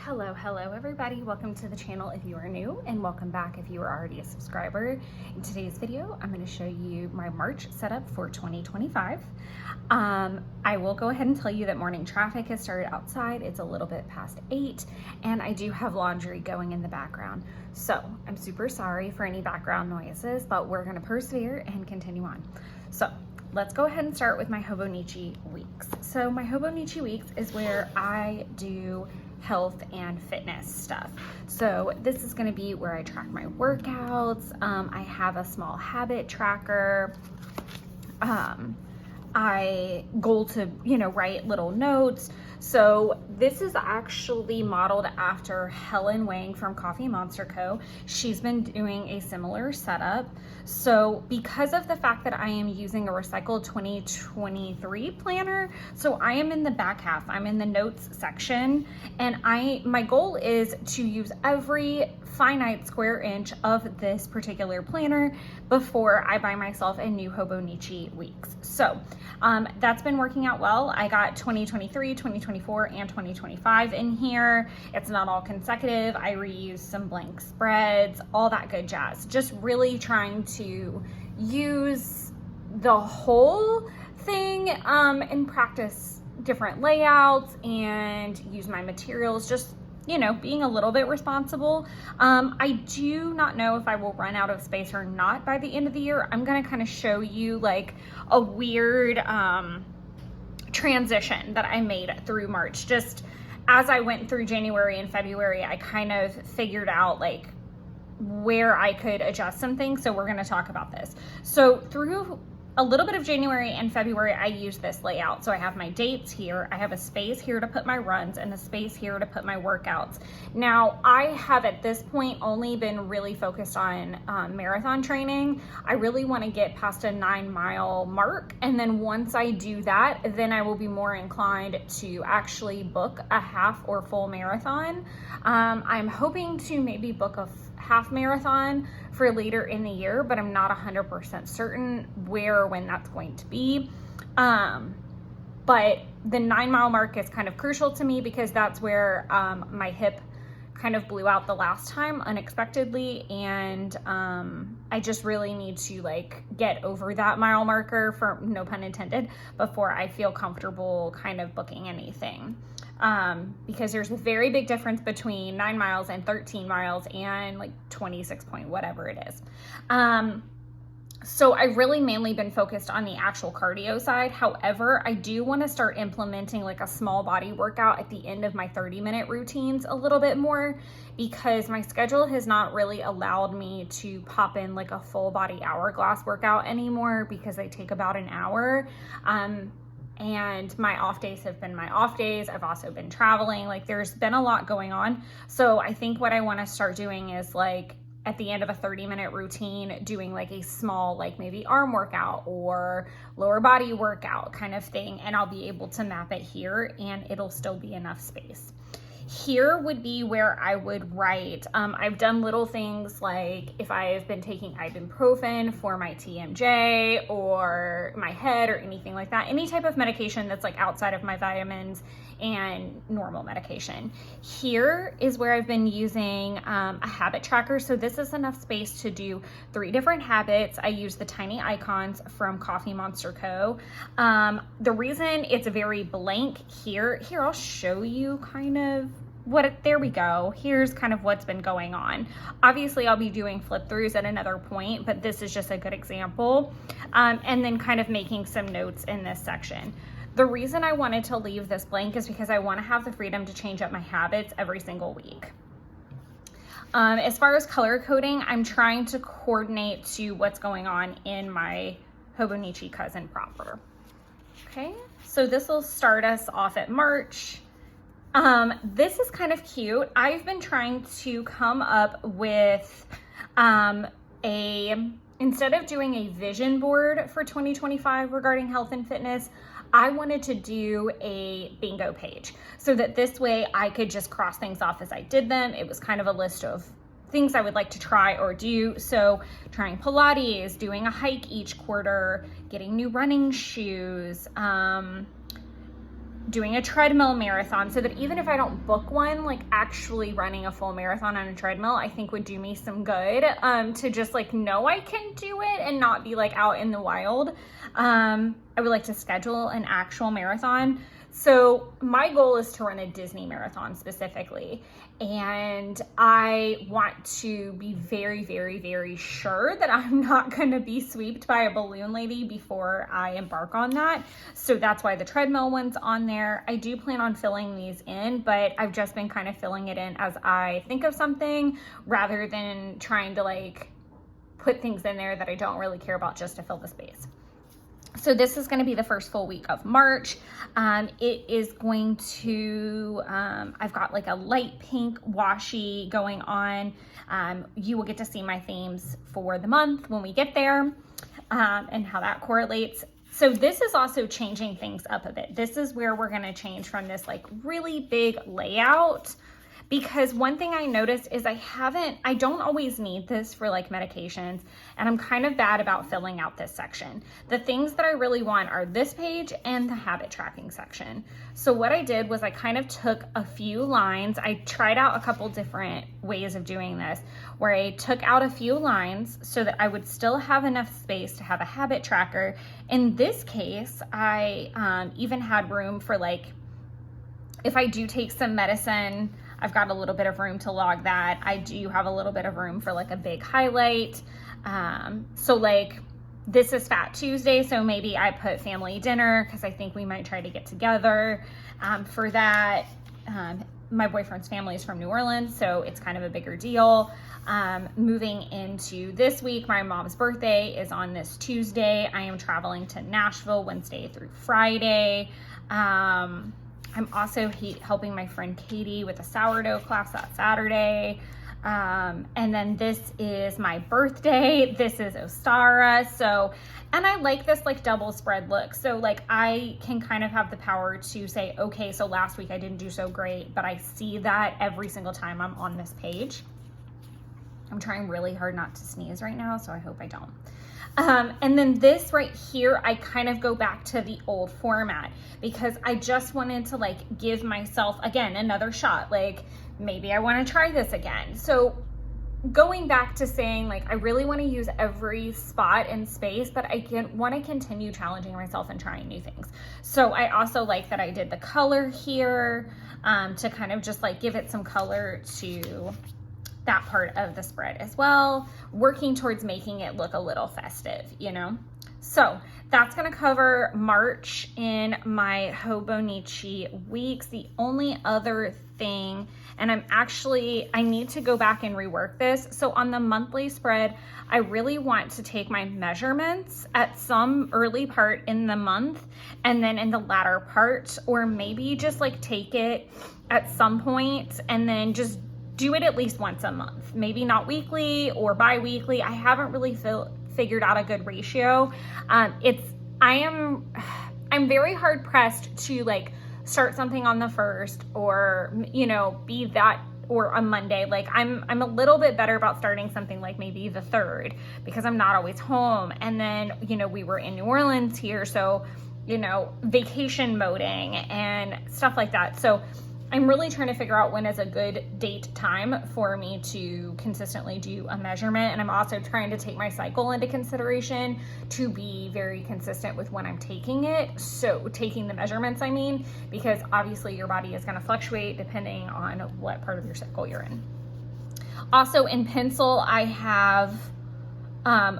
Hello everybody. Welcome to the channel if you are new, and welcome back if you are already a subscriber. In today's video, I'm going to show you my March setup for 2025. I will go ahead and tell you that morning traffic has started outside. It's a little bit past 8, and I do have laundry going in the background. So I'm super sorry for any background noises, but we're going to persevere and continue on. So let's go ahead and start with my Hobonichi weeks. So my Hobonichi weeks is where I do health and fitness stuff. So this is going to be where I track my workouts. I have a small habit tracker. I goal to, write little notes. So this is actually modeled after Helen Wang from Coffee Monster Co. She's been doing a similar setup. So because of the fact that I am using a recycled 2023 planner, so I am in the back half, I'm in the notes section, and my goal is to use every finite square inch of this particular planner before I buy myself a new Hobonichi weeks. So that's been working out well. I got 2023, 2024, and 2025 in here. It's not all consecutive. I reused some blank spreads, all that good jazz. Just really trying to use the whole thing and practice different layouts and use my materials, just being a little bit responsible. I do not know if I will run out of space or not by the end of the year. I'm gonna kind of show you like a weird transition that I made through March. Just as I went through January and February, I kind of figured out like where I could adjust some things. So we're gonna talk about this. So through a little bit of January and February, I use this layout. So I have my dates here, I have a space here to put my runs, and a space here to put my workouts. Now, I have at this point only been really focused on marathon training. I really want to get past a 9-mile mark, and then once I do that, then I will be more inclined to actually book a half or full marathon. I'm hoping to maybe book a half marathon for later in the year, but I'm not 100% certain where or when that's going to be. But the 9-mile mark is kind of crucial to me because that's where my hip kind of blew out the last time unexpectedly, and I just really need to like get over that mile marker, for no pun intended, before I feel comfortable kind of booking anything. Because there's a very big difference between 9 miles and 13 miles and like 26 point whatever it is. So I've really mainly been focused on the actual cardio side. However, I do want to start implementing like a small body workout at the end of my 30-minute routines a little bit more, because my schedule has not really allowed me to pop in like a full body hourglass workout anymore, because they take about an hour. And my off days have been my off days. I've also been traveling. Like there's been a lot going on. So I think what I want to start doing is like at the end of a 30-minute routine, doing like a small, like maybe arm workout or lower body workout kind of thing. And I'll be able to map it here and it'll still be enough space. Here would be where I would write. I've done little things like if I've been taking ibuprofen for my TMJ or my head or anything like that, any type of medication that's like outside of my vitamins and normal medication. Here is where I've been using a habit tracker. So this is enough space to do 3 different habits. I use the tiny icons from Coffee Monster Co. The reason it's very blank here, I'll show you kind of there we go. Here's kind of what's been going on. Obviously I'll be doing flip throughs at another point, but this is just a good example. And then kind of making some notes in this section. The reason I wanted to leave this blank is because I want to have the freedom to change up my habits every single week. As far as color coding, I'm trying to coordinate to what's going on in my Hobonichi cousin proper. Okay, so this will start us off at March. This is kind of cute. I've been trying to come up with instead of doing a vision board for 2025 regarding health and fitness, I wanted to do a bingo page so that this way I could just cross things off as I did them. It was kind of a list of things I would like to try or do. So trying Pilates, doing a hike each quarter, getting new running shoes, doing a treadmill marathon, so that even if I don't book one, like actually running a full marathon on a treadmill, I think would do me some good, to just like know I can do it and not be like out in the wild. I would like to schedule an actual marathon. So my goal is to run a Disney marathon specifically. And I want to be very, very, very sure that I'm not going to be swept by a balloon lady before I embark on that. So that's why the treadmill one's on there. I do plan on filling these in, but I've just been kind of filling it in as I think of something rather than trying to like put things in there that I don't really care about just to fill the space. So this is going to be the first full week of March. It is going to, I've got like a light pink washi going on. You will get to see my themes for the month when we get there, and how that correlates. So this is also changing things up a bit. This is where we're going to change from this like really big layout, because one thing I noticed is I don't always need this for like medications, and I'm kind of bad about filling out this section. The things that I really want are this page and the habit tracking section. So what I did was I kind of took a few lines. I tried out a couple different ways of doing this, where I took out a few lines so that I would still have enough space to have a habit tracker. In this case, I even had room for like, if I do take some medicine, I've got a little bit of room to log that. I do have a little bit of room for like a big highlight. So like this is Fat Tuesday, so maybe I put family dinner because I think we might try to get together for that. My boyfriend's family is from New Orleans, so it's kind of a bigger deal. Moving into this week, my mom's birthday is on this Tuesday. I am traveling to Nashville Wednesday through Friday. I'm also helping my friend Katie with a sourdough class that Saturday. And then this is my birthday. This is Ostara. So, and I like this like double spread look. So like I can kind of have the power to say, okay, so last week I didn't do so great, but I see that every single time I'm on this page. I'm trying really hard not to sneeze right now, so I hope I don't. And then this right here, I kind of go back to the old format because I just wanted to like give myself, again, another shot. Like maybe I want to try this again. So going back to saying like, I really want to use every spot and space, but I want to continue challenging myself and trying new things. So I also like that I did the color here, to kind of just like give it some color to that part of the spread as well, working towards making it look a little festive, you know? So that's gonna cover March in my Hobonichi weeks. The only other thing, and I need to go back and rework this. So on the monthly spread, I really want to take my measurements at some early part in the month and then in the latter part, or maybe just like take it at some point and then just do it at least once a month, maybe not weekly or bi-weekly. I haven't really figured out a good ratio. I'm very hard pressed to like start something on the 1st or, you know, be that, or a Monday. Like I'm a little bit better about starting something like maybe the 3rd because I'm not always home. And then, you know, we were in New Orleans here, so, you know, vacation moding and stuff like that. So I'm really trying to figure out when is a good date time for me to consistently do a measurement. And I'm also trying to take my cycle into consideration to be very consistent with when I'm taking it. So taking the measurements, I mean, because obviously your body is going to fluctuate depending on what part of your cycle you're in. Also in pencil, I have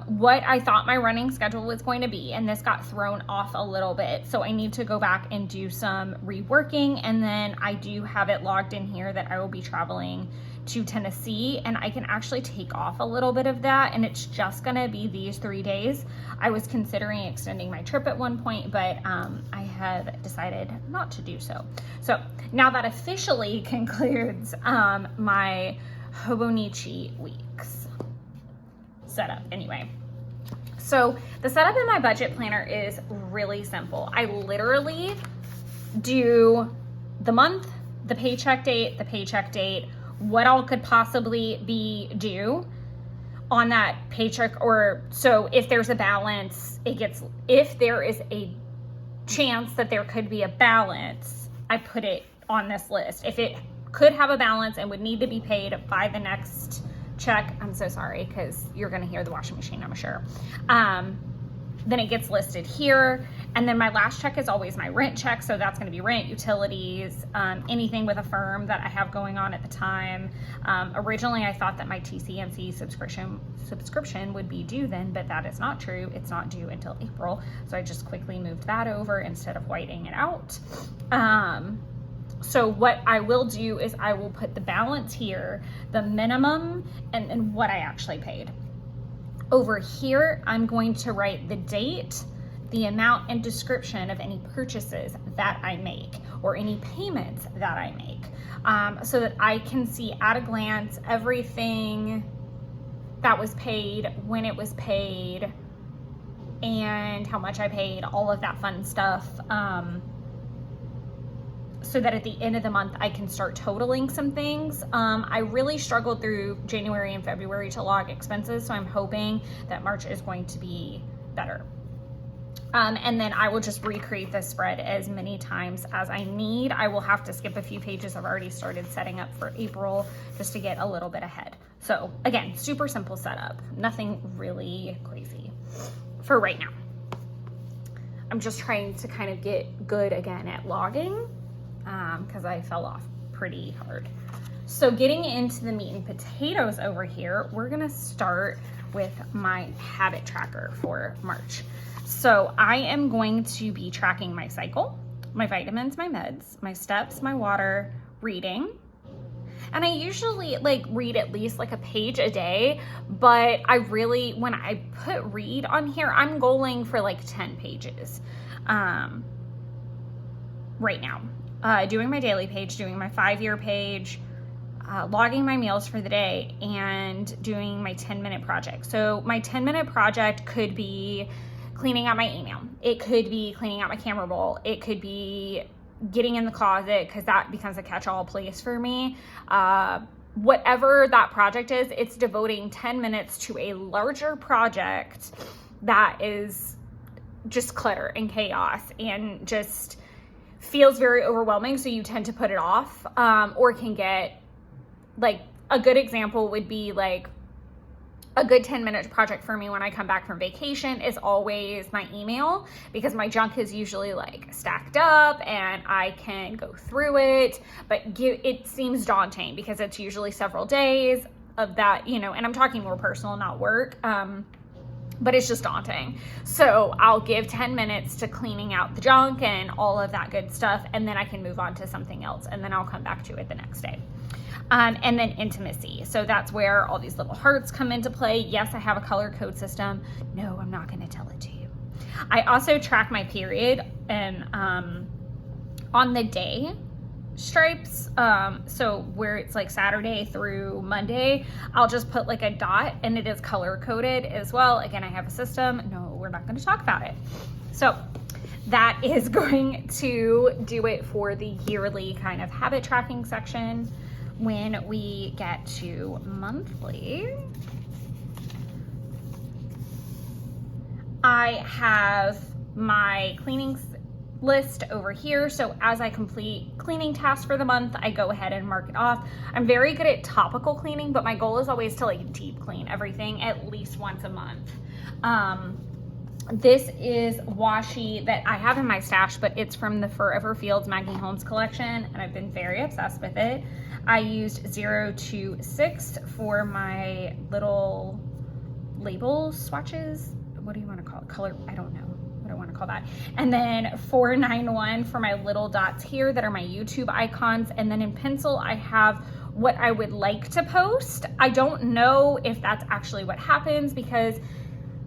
what I thought my running schedule was going to be, and this got thrown off a little bit. So I need to go back and do some reworking, and then I do have it logged in here that I will be traveling to Tennessee, and I can actually take off a little bit of that, and it's just gonna be these 3 days. I was considering extending my trip at one point, but I have decided not to do so. So now that officially concludes my Hobonichi weeks setup anyway. So the setup in my budget planner is really simple. I literally do the month, the paycheck date, what all could possibly be due on that paycheck, or so if there's a balance, if there is a chance that there could be a balance, I put it on this list. If it could have a balance and would need to be paid by the next check, I'm so sorry because you're going to hear the washing machine, I'm sure. Then it gets listed here. And then my last check is always my rent check. So that's going to be rent, utilities, anything with a firm that I have going on at the time. Originally, I thought that my TCMC subscription would be due then, but that is not true. It's not due until April. So I just quickly moved that over instead of whiting it out. So what I will do is I will put the balance here, the minimum, and what I actually paid. Over here, I'm going to write the date, the amount, and description of any purchases that I make or any payments that I make, so that I can see at a glance everything that was paid, when it was paid, and how much I paid, all of that fun stuff, so that at the end of the month I can start totaling some things. I really struggled through January and February to log expenses, so I'm hoping that March is going to be better. And then I will just recreate this spread as many times as I need. I will have to skip a few pages. I've already started setting up for April just to get a little bit ahead. So again, super simple setup, nothing really crazy for right now. I'm just trying to kind of get good again at logging, because I fell off pretty hard. So getting into the meat and potatoes over here, we're gonna start with my habit tracker for March. So I am going to be tracking my cycle, my vitamins, my meds, my steps, my water, reading. And I usually read at least a page a day, but I really, when I put read on here, I'm goaling for 10 pages right now. Doing my daily page, doing my 5-year page, logging my meals for the day, and doing my 10-minute project. So my 10-minute project could be cleaning out my email. It could be cleaning out my camera roll. It could be getting in the closet, because that becomes a catch-all place for me. Whatever that project is, it's devoting 10 minutes to a larger project that is just clutter and chaos and just feels very overwhelming, so you tend to put it off, or can get, a good example would be a good 10-minute project for me when I come back from vacation is always my email, because my junk is usually stacked up and I can go through it, but it seems daunting because it's usually several days of that, and I'm talking more personal, not work. But it's just daunting. So I'll give 10 minutes to cleaning out the junk and all of that good stuff, and then I can move on to something else, and then I'll come back to it the next day. And then intimacy. So that's where all these little hearts come into play. Yes, I have a color code system. No, I'm not going to tell it to you. I also track my period and on the day stripes, so where it's Saturday through Monday, I'll just put a dot, and it is color coded as well. Again, I have a system. No, we're not going to talk about it. So that is going to do it for the yearly kind of habit tracking section. When we get to monthly, I have my cleaning list over here. So as I complete cleaning tasks for the month, I go ahead and mark it off. I'm very good at topical cleaning, but my goal is always to deep clean everything at least once a month. This is washi that I have in my stash, but it's from the Forever Fields Maggie Holmes collection, and I've been very obsessed with it. I used 0 to 6 for my little label swatches. What do you want to call it? Color, I don't know what I want to call that. And then 491 for my little dots here that are my YouTube icons. And then in pencil, I have what I would like to post. I don't know if that's actually what happens, because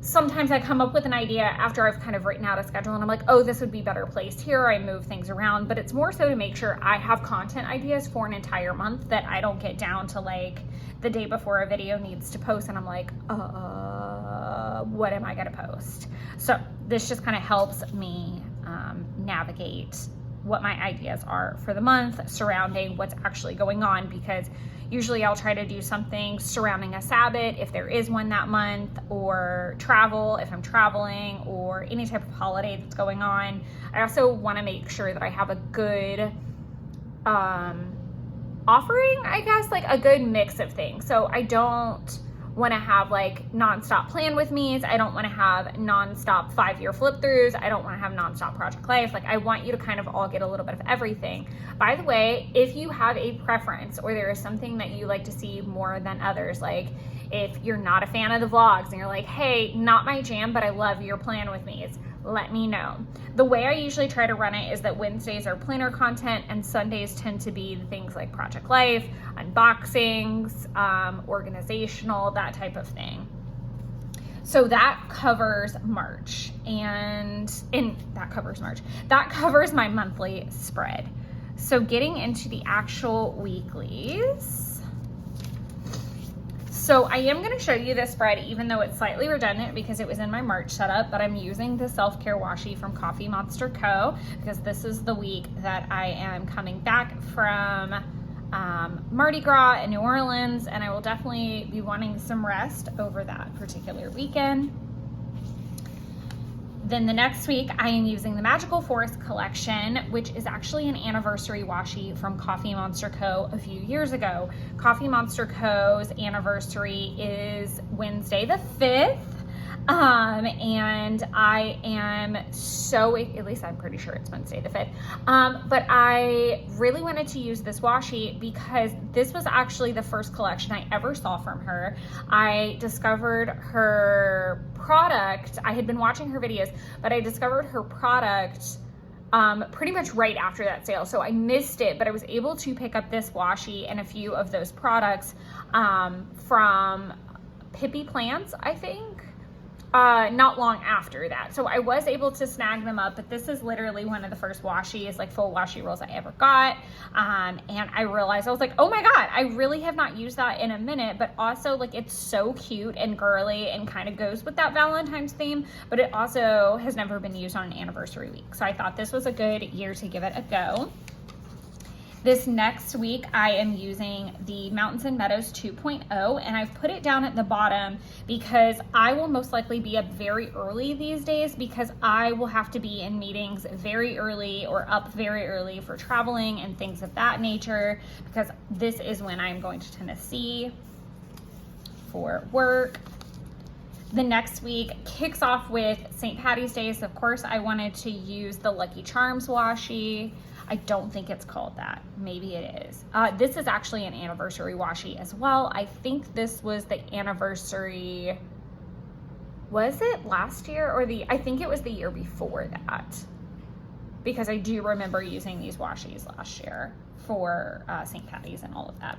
sometimes I come up with an idea after I've kind of written out a schedule and I'm like, oh, this would be better placed here. I move things around, but it's more so to make sure I have content ideas for an entire month, that I don't get down to the day before a video needs to post and I'm like, what am I gonna post? So this just kind of helps me navigate what my ideas are for the month surrounding what's actually going on, because usually I'll try to do something surrounding a Sabbath if there is one that month, or travel if I'm traveling, or any type of holiday that's going on. I also want to make sure that I have a good offering, I guess, like a good mix of things. So I don't want to have like nonstop plan with me's. I don't want to have nonstop 5-year flip throughs. I don't want to have nonstop Project Life. Like, I want you to kind of all get a little bit of everything. By the way, if you have a preference or there is something that you like to see more than others, like if you're not a fan of the vlogs and you're like, hey, not my jam, but I love your plan with me, let me know. The way I usually try to run it is that Wednesdays are planner content and Sundays tend to be things like Project Life, unboxings, organizational, that type of thing. So that covers March, that covers my monthly spread. So getting into the actual weeklies. So I am going to show you this spread, even though it's slightly redundant because it was in my March setup, but I'm using the Self-Care Washi from Coffee Monster Co. because this is the week that I am coming back from Mardi Gras in New Orleans, and I will definitely be wanting some rest over that particular weekend. Then the next week, I am using the Magical Forest collection, which is actually an anniversary washi from Coffee Monster Co. a few years ago. Coffee Monster Co.'s anniversary is Wednesday the 5th. And I am so, at least I'm pretty sure it's Wednesday the 5th. But I really wanted to use this washi because this was actually the first collection I ever saw from her. I discovered her product. I had been watching her videos, but I discovered her product pretty much right after that sale. So I missed it, but I was able to pick up this washi and a few of those products from Pippi Plants, I think. Not long after that. So I was able to snag them up, but this is literally one of the first washi, like full washi rolls I ever got. And I realized, I was like, oh my God, I really have not used that in a minute, but also like it's so cute and girly and kind of goes with that Valentine's theme, but it also has never been used on an anniversary week. So I thought this was a good year to give it a go. This next week, I am using the Mountains and Meadows 2.0, and I've put it down at the bottom because I will most likely be up very early these days because I will have to be in meetings very early or up very early for traveling and things of that nature, because this is when I'm going to Tennessee for work. The next week kicks off with St. Patty's Day, so of course I wanted to use the Lucky Charms washi. I don't think it's called that. Maybe it is. This is actually an anniversary washi as well. I think this was the anniversary, was it last year or I think it was the year before that, because I do remember using these washis last year for St. Patty's and all of that.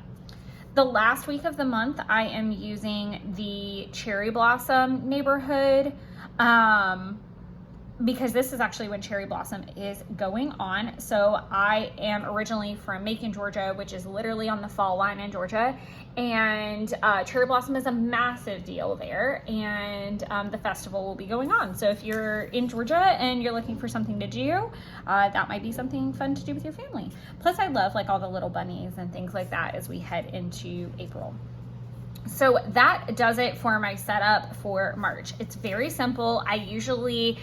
The last week of the month, I am using the Cherry Blossom Neighborhood, because this is actually when Cherry Blossom is going on. So I am originally from Macon, Georgia, which is literally on the fall line in Georgia. And Cherry Blossom is a massive deal there, and the festival will be going on. So if you're in Georgia and you're looking for something to do, that might be something fun to do with your family. Plus I love like all the little bunnies and things like that as we head into April. So that does it for my setup for March. It's very simple. I usually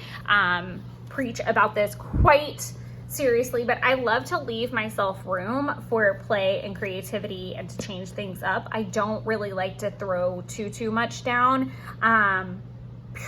preach about this quite seriously, but I love to leave myself room for play and creativity and to change things up. I don't really like to throw too much down.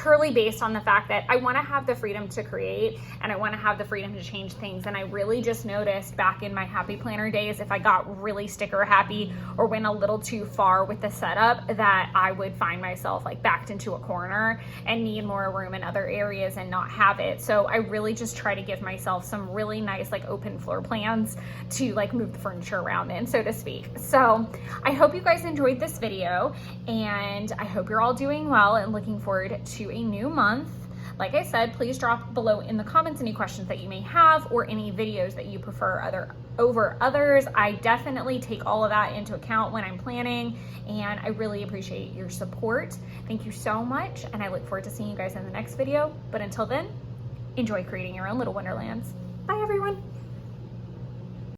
Purely based on the fact that I want to have the freedom to create and I want to have the freedom to change things. And I really just noticed back in my happy planner days, if I got really sticker happy or went a little too far with the setup, that I would find myself like backed into a corner and need more room in other areas and not have it. So I really just try to give myself some really nice like open floor plans to like move the furniture around in, so to speak. So I hope you guys enjoyed this video, and I hope you're all doing well and looking forward to a new month. Like I said, please drop below in the comments any questions that you may have or any videos that you prefer over others. I definitely take all of that into account when I'm planning, and I really appreciate your support. Thank you so much, and I look forward to seeing you guys in the next video. But until then, enjoy creating your own little wonderlands. Bye everyone.